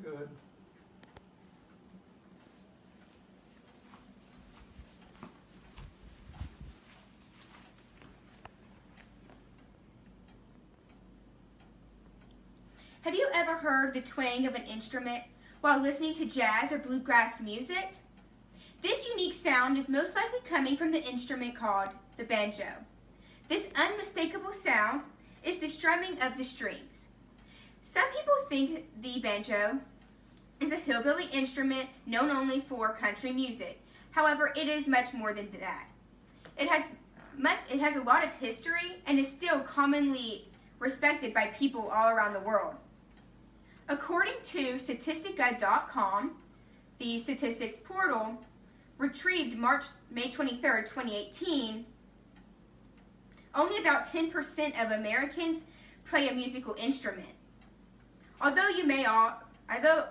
Good. Have you ever heard the twang of an instrument while listening to jazz or bluegrass music? This unique sound is most likely coming from the instrument called the banjo. This unmistakable sound is the strumming of the strings. Some people think the banjo is a hillbilly instrument known only for country music. However, it is much more than that. It has a lot of history and is still commonly respected by people all around the world. According to Statistica.com, the statistics portal, retrieved May 23, 2018, only about 10% of Americans play a musical instrument. Although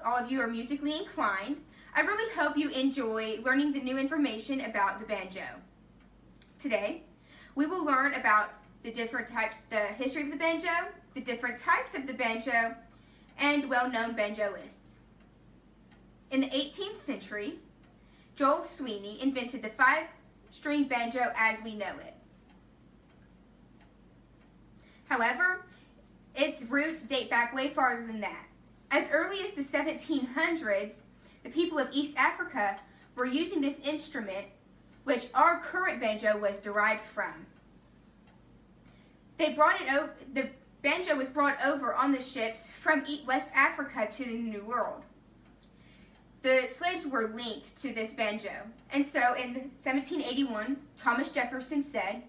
all of you are musically inclined, I really hope you enjoy learning the new information about the banjo. Today, we will learn about the history of the banjo, the different types of the banjo, and well-known banjoists. In the 18th century, Joel Sweeney invented the 5-string banjo as we know it. However, its roots date back way farther than that. As early as the 1700s, the people of East Africa were using this instrument, which our current banjo was derived from. The banjo was brought over on the ships from West Africa to the New World. The slaves were linked to this banjo, and so in 1781, Thomas Jefferson said,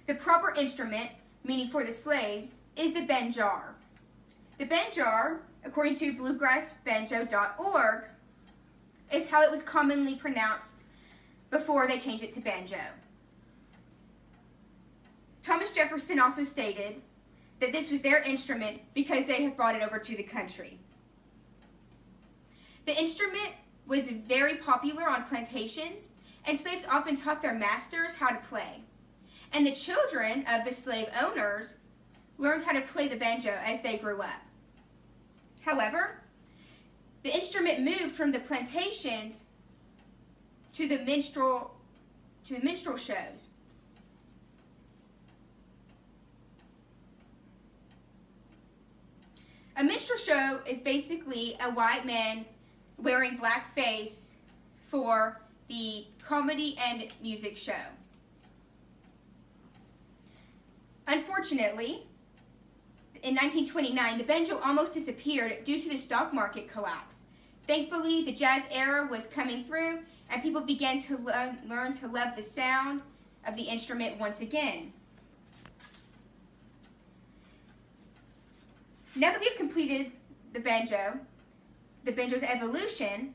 "The proper instrument, meaning for the slaves, is the banjar." The banjar, according to bluegrassbanjo.org, is how it was commonly pronounced before they changed it to banjo. Thomas Jefferson also stated that this was their instrument because they had brought it over to the country. The instrument was very popular on plantations, and slaves often taught their masters how to play. And the children of the slave owners learned how to play the banjo as they grew up. However, the instrument moved from the plantations to the minstrel shows. A minstrel show is basically a white man wearing blackface for the comedy and music show. Unfortunately, in 1929, the banjo almost disappeared due to the stock market collapse. Thankfully, the jazz era was coming through, and people began to learn to love the sound of the instrument once again. Now that we've completed the banjo's evolution,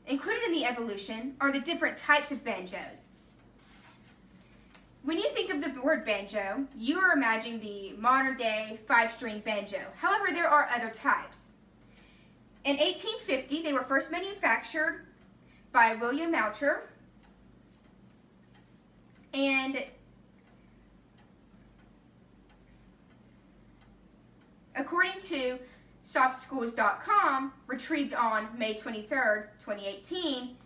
included in the evolution are the different types of banjos. When you think of the word banjo, you are imagining the modern-day 5-string banjo. However, there are other types. In 1850, they were first manufactured by William Moucher, and according to softschools.com, retrieved on May 23rd, 2018,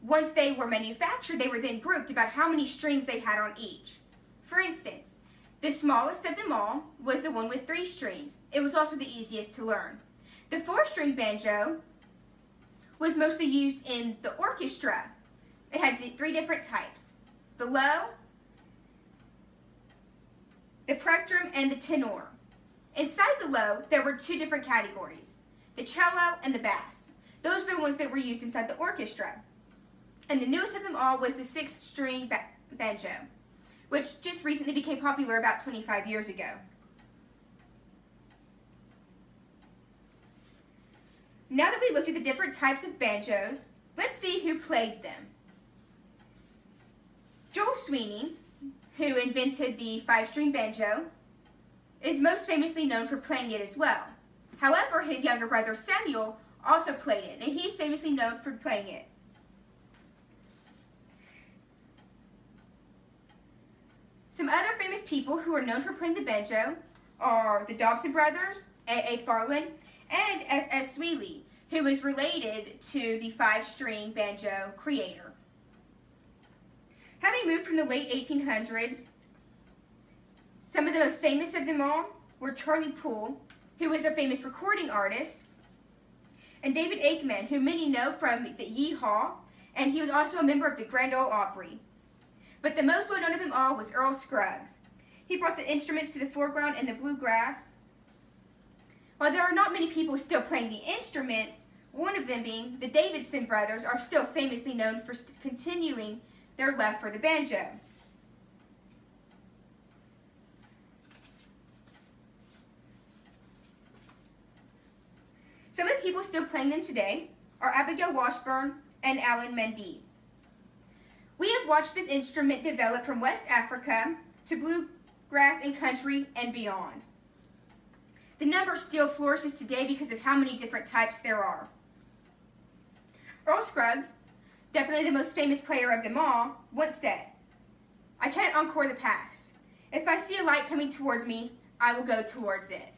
once they were manufactured, they were then grouped about how many strings they had on each. For instance, the smallest of them all was the one with 3 strings. It was also the easiest to learn. The 4-string banjo was mostly used in the orchestra. It had 3 different types: the low, the plectrum, and the tenor. Inside the low, there were 2 different categories: the cello and the bass. Those are the ones that were used inside the orchestra. And the newest of them all was the 6-string banjo, which just recently became popular about 25 years ago. Now that we looked at the different types of banjos, let's see who played them. Joel Sweeney, who invented the 5-string banjo, is most famously known for playing it as well. However, his younger brother Samuel also played it, and he's famously known for playing it. Some other famous people who are known for playing the banjo are the Dobson brothers, A. Farland, and S. Sweely, who is related to the five-string banjo creator. Having moved from the late 1800s, some of the most famous of them all were Charlie Poole, who was a famous recording artist, and David Aikman, who many know from the Yee-Haw, and he was also a member of the Grand Ole Opry. But the most well-known of them all was Earl Scruggs. He brought the instruments to the foreground in the bluegrass. While there are not many people still playing the instruments, one of them being the Davidson brothers, are still famously known for continuing their love for the banjo. Some of the people still playing them today are Abigail Washburn and Alan Mendy. We have watched this instrument develop from West Africa to bluegrass and country and beyond. The number still flourishes today because of how many different types there are. Earl Scruggs, definitely the most famous player of them all, once said, "I can't encore the past. If I see a light coming towards me, I will go towards it."